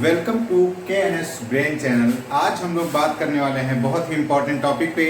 Welcome to KNS brain channel. आज हम लोग बात करने वाले हैं बहुत ही इंपॉर्टेंट टॉपिक पे।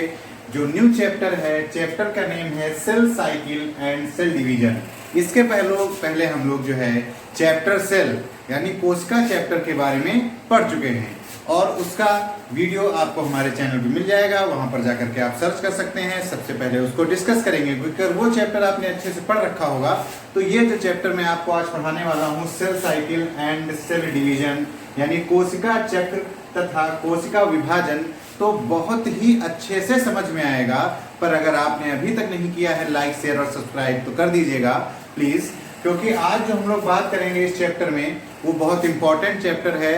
जो न्यू चैप्टर है, चैप्टर का नेम है cell cycle and cell division. इसके पहले हम लोग जो है चैप्टर सेल यानी कोशिका चैप्टर के बारे में पढ़ चुके हैं और उसका वीडियो आपको हमारे चैनल पे मिल जाएगा। वहां पर जाकर के आप सर्च कर सकते हैं। सबसे पहले उसको डिस्कस करेंगे क्योंकि वो चैप्टर आपने अच्छे से पढ़ रखा होगा। तो ये जो चैप्टर मैं आपको आज पढ़ाने वाला हूँ, cell cycle and cell division यानी कोशिका चक्र तथा कोशिका विभाजन, तो बहुत ही अच्छे से समझ में आएगा। पर अगर आपने अभी तक नहीं किया है लाइक शेयर और सब्सक्राइब तो कर दीजिएगा प्लीज, क्योंकि आज जो हम लोग बात करेंगे इस चैप्टर में वो बहुत इंपॉर्टेंट चैप्टर है।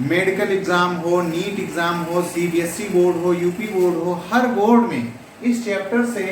मेडिकल एग्जाम हो, नीट एग्जाम हो, CBSE बोर्ड हो, यूपी बोर्ड हो, हर बोर्ड में इस चैप्टर से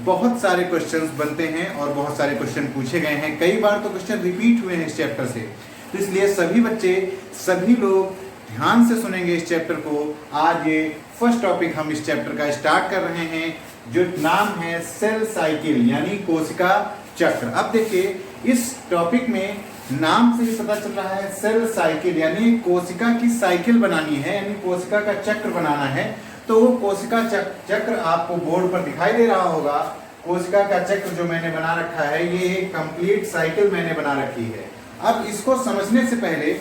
बहुत सारे क्वेश्चंस बनते हैं और बहुत सारे क्वेश्चन पूछे गए हैं। कई बार तो क्वेश्चन रिपीट हुए हैं इस चैप्टर से। तो इसलिए सभी बच्चे, सभी लोग ध्यान से सुनेंगे इस चैप्टर को। आज ये फर्स्ट टॉपिक हम इस चैप्टर का स्टार्ट कर रहे हैं जो नाम है सेल साइकिल यानी कोशिका चक्र। अब देखिए इस टॉपिक में नाम से ही पता चल रहा है सेल साइकिल यानी कोशिका की साइकिल बनानी है, यानी कोशिका का चक्र बनाना है। तो वो कोशिका चक्र आपको बोर्ड पर दिखाई दे रहा होगा। कोशिका का चक्र जो मैंने बना रखा है ये एक कंप्लीट साइकिल मैंने बना रखी है। अब इसको समझने से पहले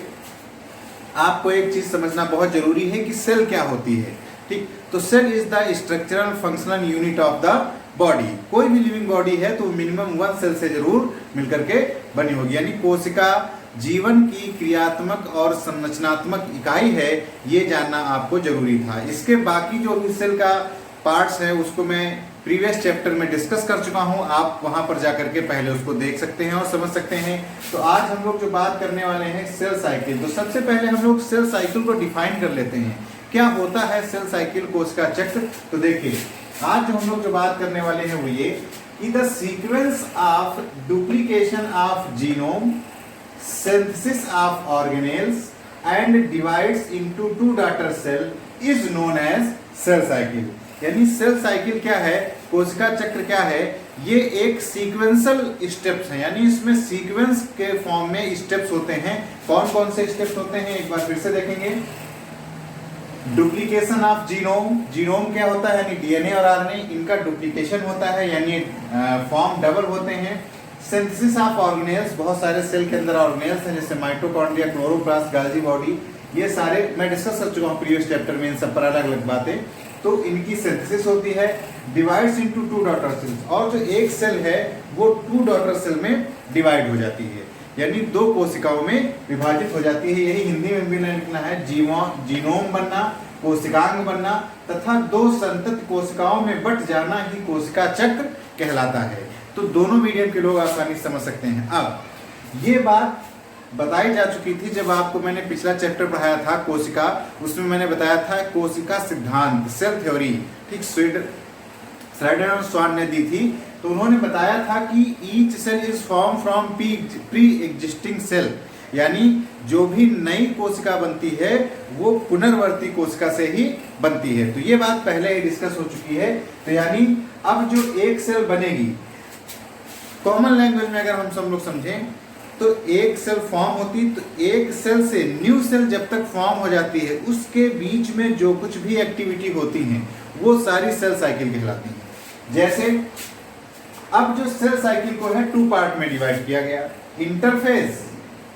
आपको एक चीज समझना बहुत जरूरी है कि सेल क्या होती है। ठीक, तो cell is the structural functional unit of the body. कोई भी लिविंग बॉडी है तो मिनिमम 1 सेल से जरूर मिलकर के बनी होगी। यानी कोशिका जीवन की क्रियात्मक और संरचनात्मक इकाई है, ये जानना आपको जरूरी था। इसके बाकी जो भी सेल का पार्ट्स है उसको मैं प्रीवियस चैप्टर में डिस्कस कर चुका हूं। आप वहां पर जाकर के पहले उसको देख सकते हैं और समझ सकते हैं। तो आज हम लोग जो बात करने वाले हैं सेल साइकिल। तो सबसे पहले हम लोग सेल साइकिल को डिफाइन कर लेते हैं। क्या होता है सेल साइकिल, कोशिका चक्र? तो देखिए आज हम लोग जो बात करने वाले हैं वो ये कि the sequence of duplication of genome, synthesis of organelles and divides into 2 daughter cell is known as cell cycle. यानी सेल साइकिल क्या है, कोशिका चक्र क्या है, ये एक सीक्वेंशियल स्टेप्स है। यानी इसमें सीक्वेंस के फॉर्म में स्टेप्स होते हैं। कौन कौन से स्टेप्स होते हैं एक बार फिर से देखेंगे। डुप्लीकेशन ऑफ जीनोम, जीनोम क्या होता है यानी DNA और RNA, इनका डुप्लीकेशन होता है यानी फॉर्म डबल होते हैं। सिंथेसिस ऑफ ऑर्गेनेल्स, बहुत सारे सेल के अंदर ऑर्गेनेल्स हैं जैसे माइटोकॉन्ड्रिया, क्लोरोप्लास्ट, गोल्गी बॉडी, ये सारे मैं डिस्कस कर चुका हूँ प्रीवियस चैप्टर में। इन सब पर अलग अलग बातें, तो इनकी सिंथेसिस होती है। डिवाइड्स इनटू 2 डॉटर सेल्स, और जो एक सेल है वो 2 डॉटर सेल में डिवाइड हो जाती है यानी 2 कोशिकाओं में विभाजित हो जाती है। यही हिंदी में भी लिखना है, जीनोम बनना, कोशिकांग बनना तथा 2 संतत कोशिकाओं में बट जाना ही कोशिका चक्र कहलाता है। तो दोनों मीडियम के लोग आसानी से समझ सकते हैं। अब ये बात बताई जा चुकी थी जब आपको मैंने पिछला चैप्टर पढ़ाया था कोशिका, उसमें मैंने बताया था कोशिका सिद्धांत, सेल थ्योरी। ठीक, श्राइडर और स्वान ने दी थी। तो उन्होंने बताया था कि each cell is form from pre existing cell, यानी जो भी नई कोशिका बनती है वो पुनर्वर्ती कोशिका से ही बनती है। तो ये बात पहले ही डिस्कस हो चुकी है। तो यानी अब जो एक सेल बनेगी, कॉमन लैंग्वेज में अगर हम सब लोग समझें तो एक सेल फॉर्म होती, तो एक सेल से न्यू सेल जब तक फॉर्म हो जाती है उसके बीच में जो कुछ भी एक्टिविटी होती है वो सारी सेल साइकिल कहलाती है। जैसे अब जो सेल साइकिल को है 2 पार्ट में डिवाइड किया गया, इंटरफेज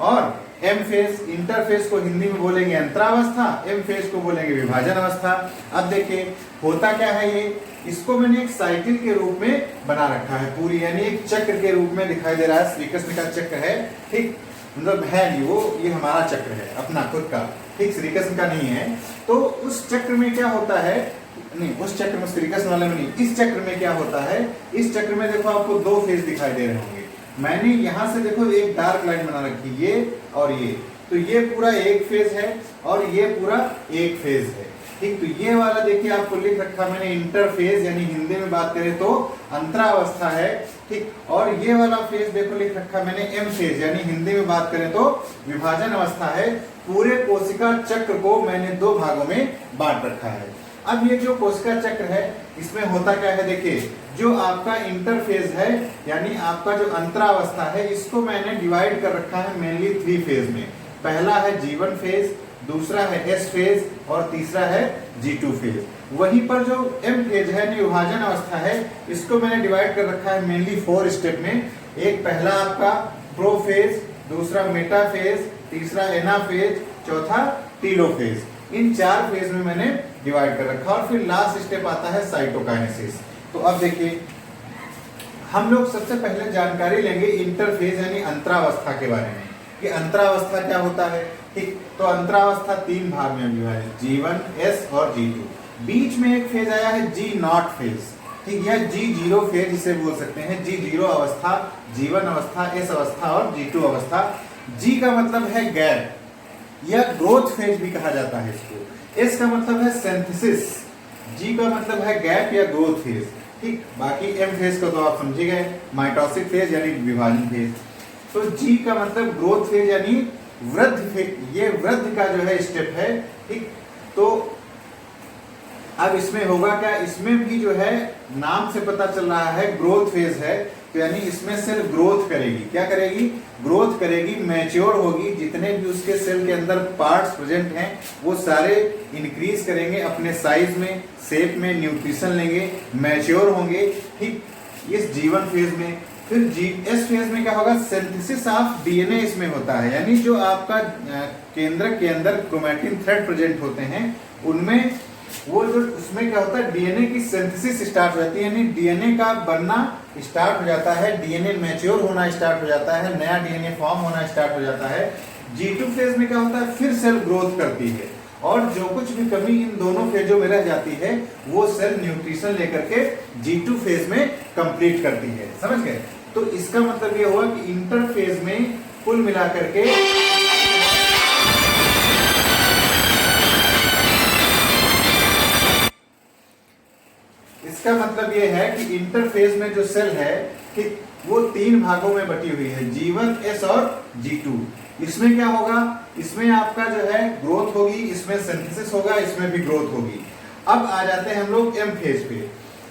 और एम फेज। इंटरफेज को हिंदी में बोलेंगे अंतरावस्था, एम फेज को बोलेंगे विभाजन अवस्था। अब देखिए होता क्या है, ये इसको मैंने एक साइकिल के रूप में बना रखा है पूरी, यानी एक चक्र के रूप में दिखाई दे रहा है। श्री कृष्ण का चक्र है, ठीक, मतलब है नहीं वो, ये हमारा चक्र है अपना खुद का, ठीक, श्री कृष्ण का नहीं है। तो उस चक्र में क्या होता है, नहीं उस चक्र में, श्री कृष्ण वाले में नहीं, इस चक्र में क्या होता है, इस चक्र में देखो आपको 2 फेज दिखाई दे रहे होंगे। मैंने यहां से देखो एक डार्क लाइन बना रखी, ये और ये, तो ये पूरा एक फेज है और ये पूरा एक फेज है। ठीक, तो ये वाला देखिए आपको लिख रखा मैंने इंटरफेज, यानी हिंदी में बात करें तो अंतरावस्था है। ठीक, और ये वाला फेज देखो लिख रखा मैंने एम फेज, यानी हिंदी में बात करें तो विभाजन अवस्था है। पूरे कोशिका चक्र को मैंने 2 भागों में बांट रखा है। अब ये जो कोशिका चक्र है इसमें होता क्या है, देखिए जो आपका इंटरफेज है यानी आपका जो अंतरावस्था है इसको मैंने डिवाइड कर रखा है मेनली 3 फेज में। पहला है G1 फेज, दूसरा है S फेज और तीसरा है G2 फेज। वहीं पर जो M फेज है यानी विभाजन अवस्था है, इसको मैंने डिवाइड कर रखा है मेनली 4 स्टेप में। एक पहला आपका प्रो फेज, दूसरा मेटा फेज, तीसरा एना फेज, चौथा टीलो फेज। इन 4 फेज में मैंने डिवाइड कर रखा और फिर लास्ट स्टेप आता है साइटोकाइनेसिस। तो अब देखिए, हम लोग सबसे पहले जानकारी लेंगे इंटरफेज यानी अंतरावस्था के बारे में कि अंतरावस्था क्या होता है। ठीक, तो अंतरावस्था 3 भाग में विभाजित, G1, S और G2। बीच में एक फेज आया है G0 फेज, ठीक, यह G0 फेज इसे बोल सकते हैं। G0 अवस्था, G1 अवस्था, S अवस्था और G2 अवस्था। G का मतलब है गैप या ग्रोथ फेज भी कहा जाता है इसको। S का मतलब है सिंथेसिस, G का मतलब है गैप या ग्रोथ फेज। ठीक, बाकी M फेज को तो आप समझ गए, माइटोसिस फेज यानी विभाजन फेज। तो G का मतलब ग्रोथ फेज यानी वृद्धि फेज, ये वृद्धि का जो है स्टेप है। ठीक, तो अब इसमें होगा क्या, इसमें भी जो है नाम से पता चल रहा है ग्रोथ फेज है, तो यानी इसमें सेल ग्रोथ करेगी। क्या करेगी? ग्रोथ करेगी, मैच्योर होगी। जितने भी उसके सेल के अंदर पार्ट्स प्रेजेंट हैं वो सारे इंक्रीज करेंगे अपने साइज में, शेप में, न्यूट्रिशन लेंगे, मैच्योर होंगे। ठीक, इस G1 फेज में। फिर S फेज में क्या होगा? सिंथेसिस ऑफ DNA इसमें होता है, यानी जो आपका केंद्रक के अंदर क्रोमैटिन थ्रेड प्रेजेंट होते हैं उनमें वो जो उसमें क्या होता है, DNA की सिंथेसिस स्टार्ट हो जाती है, यानी DNA का बनना स्टार्ट हो जाता है, DNA मैच्योर होना स्टार्ट हो जाता है, नया DNA फॉर्म होना स्टार्ट हो जाता है। G2 फेज में क्या होता है? फिर सेल ग्रोथ करती है और जो कुछ भी कमी इन दोनों फेजों में रह जाती है वो सेल न्यूट्रिशन लेकर के G2 फेज में कंप्लीट करती है। समझ गए? तो इसका मतलब ये हुआ कि इंटरफेज में कुल मिलाकर के इसका मतलब ये है कि इंटरफेज में जो सेल है कि वो 3 भागों में बटी हुई है, G1, S और G2। इसमें क्या होगा? इसमें आपका जो है ग्रोथ होगी, इसमें सिंथेसिस होगा, इसमें भी ग्रोथ होगी। अब आ जाते हैं हम लोग M फेज पे।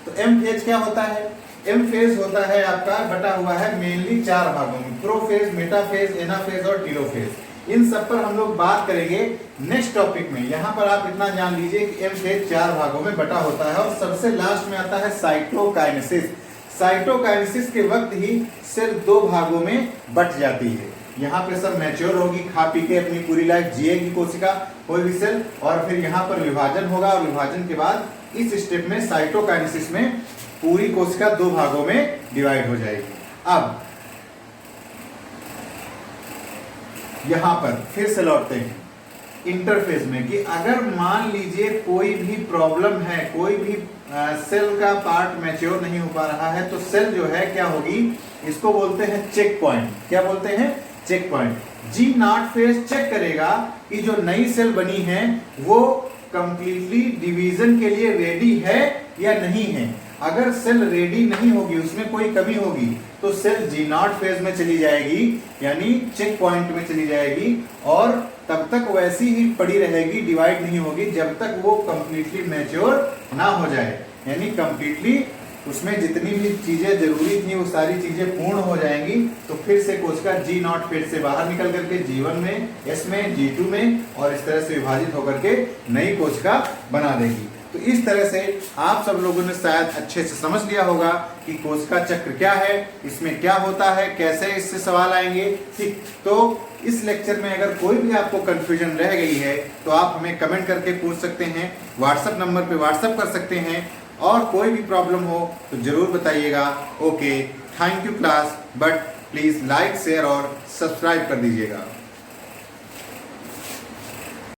तो M फेज क्या होता है? M फेज होता है आपका बटा हुआ है मेनली 4 भागों में, प्रो फेज, मेटा फेज, एना फेज और टीलो फेज। इन सब पर हम लोग बात करेंगे नेक्स्ट टॉपिक में। यहाँ पर आप इतना जान लीजिए कि M फेज 4 भागों में बटा होता है और सबसे लास्ट में आता है साइटोकाइनेसिस। साइटोकाइनेसिस के वक्त ही सेल 2 भागों में बट जाती है। यहाँ पे सब मैच्योर होगी, खा पी के अपनी पूरी लाइफ जिएगी कोशिका, कोई भी सेल, और फिर यहाँ पर विभाजन होगा और विभाजन के बाद इस स्टेप में साइटोकाइनेसिस में पूरी कोशिका 2 भागों में डिवाइड हो जाएगी। अब यहां पर फिर से लौटते हैं इंटरफेस में कि अगर मान लीजिए कोई भी प्रॉब्लम है, कोई भी सेल का पार्ट मैच्योर नहीं हो पा रहा है, तो सेल जो है क्या होगी, इसको बोलते हैं चेक पॉइंट। क्या बोलते हैं? Check point. G0 phase check करेगा कि जो नई सेल बनी है वो कंप्लीटली डिवीजन के लिए रेडी है या नहीं है। अगर सेल रेडी नहीं होगी, उसमें कोई कमी होगी, तो सेल G0 फेज में चली जाएगी, यानी चेक पॉइंट में चली जाएगी और तब तक वैसी ही पड़ी रहेगी, डिवाइड नहीं होगी जब तक वो कंप्लीटली मैच्योर ना हो जाए। यानी कंप्लीटली उसमें जितनी भी चीजें जरूरी थी वो सारी चीजें पूर्ण हो जाएंगी, तो फिर से कोशिका G0 फेज से बाहर निकल करके G1 में, S में, G2 में और इस तरह से विभाजित होकर के नई कोशिका बना देगी। तो इस तरह से आप सब लोगों ने शायद अच्छे से समझ लिया होगा कि कोशिका चक्र क्या है, इसमें क्या होता है, कैसे इससे सवाल आएंगे। ठीक, तो इस लेक्चर में अगर कोई भी आपको कंफ्यूजन रह गई है तो आप हमें कमेंट करके पूछ सकते हैं, व्हाट्सएप नंबर पे व्हाट्सएप कर सकते हैं, और कोई भी प्रॉब्लम हो तो जरूर बताइएगा। Okay, thank you class, but please like, share और सब्सक्राइब कर दीजिएगा।